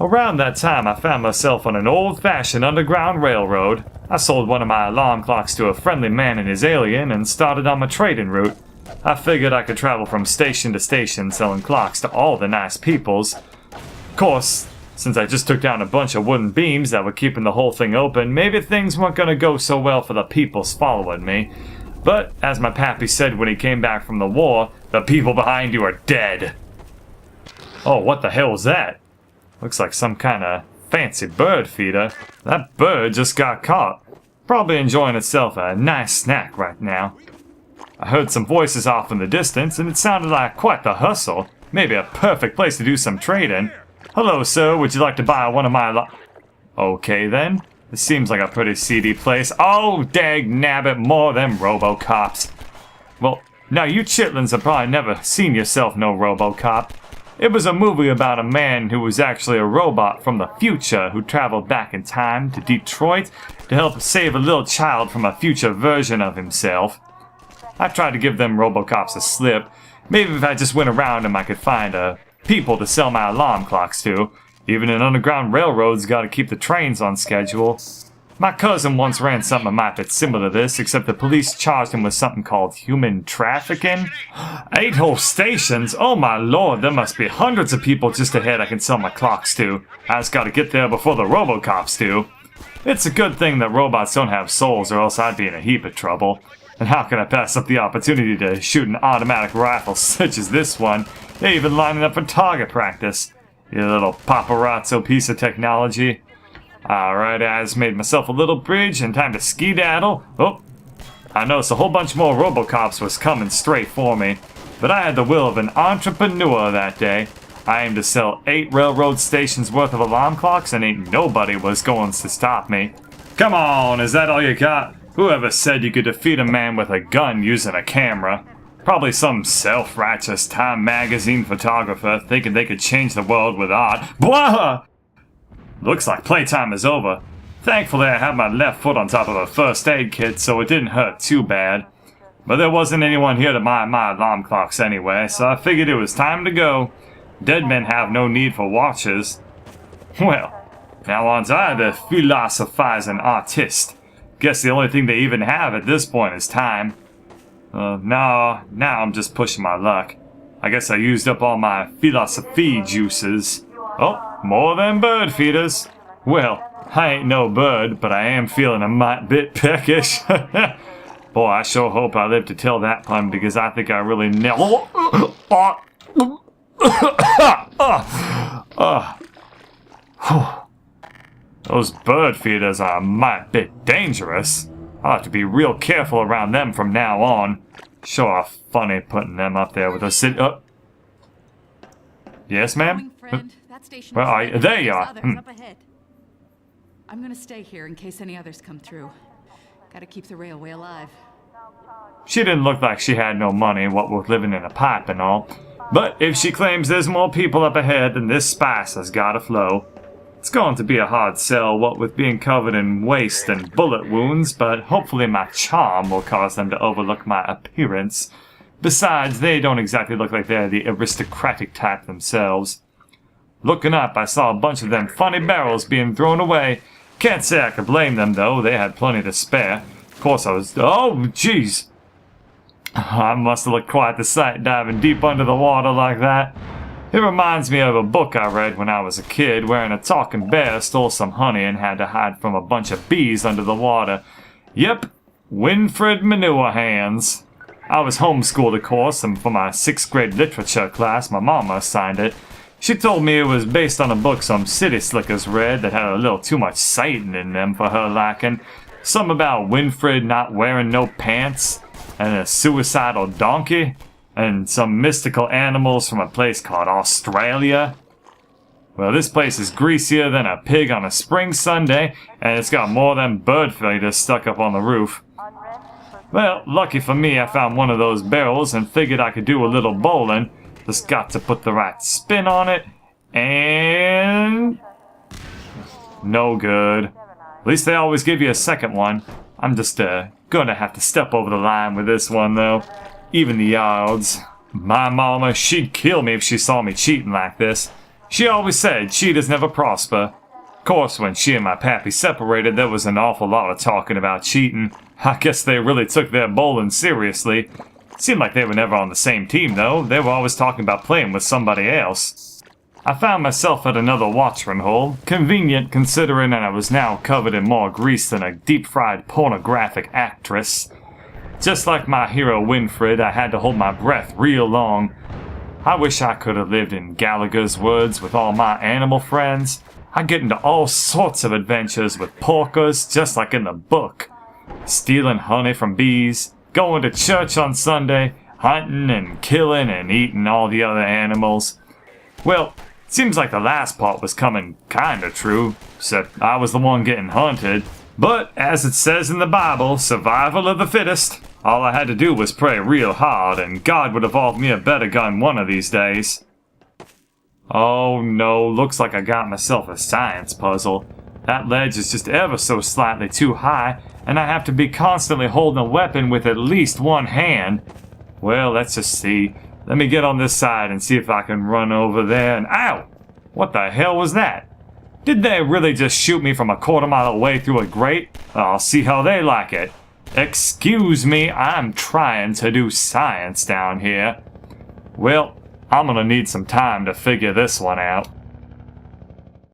Around that time, I found myself on an old-fashioned underground railroad. I sold one of my alarm clocks to a friendly man and his alien and started on my trading route. I figured I could travel from station to station selling clocks to all the nice peoples. Of course, since I just took down a bunch of wooden beams that were keeping the whole thing open, maybe things weren't gonna go so well for the peoples following me. But, as my pappy said when he came back from the war, the people behind you are dead. Oh, what the hell was that? Looks like some kind of fancy bird feeder. That bird just got caught. Probably enjoying itself a nice snack right now. I heard some voices off in the distance, and it sounded like quite the hustle. Maybe a perfect place to do some trading. Hello, sir. Would you like to buy one of my Okay, then. This seems like a pretty seedy place. Oh, dag nabbit, more of them Robocops. Well, now you chitlins have probably never seen yourself no Robocop. It was a movie about a man who was actually a robot from the future who traveled back in time to Detroit to help save a little child from a future version of himself. I tried to give them Robocops a slip. Maybe if I just went around them I could find people to sell my alarm clocks to. Even an underground railroad's gotta keep the trains on schedule. My cousin once ran something a might bit similar to this, except the police charged him with something called human trafficking. 8 whole stations? Oh my lord, there must be hundreds of people just ahead I can sell my clocks to. I just gotta get there before the Robocops do. It's a good thing that robots don't have souls, or else I'd be in a heap of trouble. And how can I pass up the opportunity to shoot an automatic rifle such as this one? They're even lining up for target practice. You little paparazzo piece of technology. Alright, I just made myself a little bridge and time to skedaddle. Oh, I noticed a whole bunch more Robocops was coming straight for me. But I had the will of an entrepreneur that day. I aimed to sell 8 railroad stations worth of alarm clocks and ain't nobody was going to stop me. Come on, is that all you got? Whoever said you could defeat a man with a gun using a camera? Probably some self-righteous Time magazine photographer thinking they could change the world with art. Blah! Looks like playtime is over. Thankfully I had my left foot on top of a first aid kit, so it didn't hurt too bad. But there wasn't anyone here to buy my alarm clocks anyway, so I figured it was time to go. Dead men have no need for watches. Well, now on to I, the philosophizing artist. Guess the only thing they even have at this point is time. Now I'm just pushing my luck. I guess I used up all my philosophy juices. Oh, more than bird feeders. Well, I ain't no bird, but I am feeling a mite bit peckish. Boy, I sure hope I live to tell that pun because I think I really nailed. Those bird feeders are a mite bit dangerous. I'll have to be real careful around them from now on. Sure funny putting them up there with a sit. Yes, ma'am? Where are you? There you are. I'm gonna stay here in case any others come through. Gotta keep the railway alive. She didn't look like she had no money, what with living in a pipe and all. But if she claims there's more people up ahead, then this spice has gotta flow. It's going to be a hard sell, what with being covered in waste and bullet wounds, but hopefully my charm will cause them to overlook my appearance. Besides, they don't exactly look like they're the aristocratic type themselves. Looking up, I saw a bunch of them funny barrels being thrown away. Can't say I could blame them, though. They had plenty to spare. Of course I was... Oh, jeez! I must have looked quite the sight diving deep under the water like that. It reminds me of a book I read when I was a kid, wherein a talking bear stole some honey and had to hide from a bunch of bees under the water. Yep, Winfred Manure Hands. I was homeschooled, of course, and for my 6th grade literature class, my mama assigned it. She told me it was based on a book some city slickers read that had a little too much Satan in them for her liking. Something about Winfred not wearing no pants, and a suicidal donkey, and some mystical animals from a place called Australia. Well, this place is greasier than a pig on a spring Sunday, and it's got more than bird feeders stuck up on the roof. Well, lucky for me, I found one of those barrels and figured I could do a little bowling. Just got to put the right spin on it, and... no good. At least they always give you a second one. I'm just, gonna have to step over the line with this one, though. Even the odds. My mama, she'd kill me if she saw me cheating like this. She always said cheaters never prosper. Of course, when she and my pappy separated, there was an awful lot of talking about cheating. I guess they really took their bowling seriously. Seemed like they were never on the same team, though. They were always talking about playing with somebody else. I found myself at another watering hole, convenient considering that I was now covered in more grease than a deep-fried pornographic actress. Just like my hero Winfred, I had to hold my breath real long. I wish I could have lived in Gallagher's Woods with all my animal friends. I'd get into all sorts of adventures with porkers, just like in the book. Stealing honey from bees, going to church on Sunday, hunting and killing and eating all the other animals. Well, seems like the last part was coming kinda true, except I was the one getting hunted. But, as it says in the Bible, survival of the fittest. All I had to do was pray real hard, and God would evolve me a better gun one of these days. Oh no, looks like I got myself a science puzzle. That ledge is just ever so slightly too high, and I have to be constantly holding a weapon with at least one hand. Well, let's just see. Let me get on this side and see if I can run over there and... Ow! What the hell was that? Did they really just shoot me from a quarter-mile away through a grate? I'll see how they like it. Excuse me, I'm trying to do science down here. Well, I'm gonna need some time to figure this one out.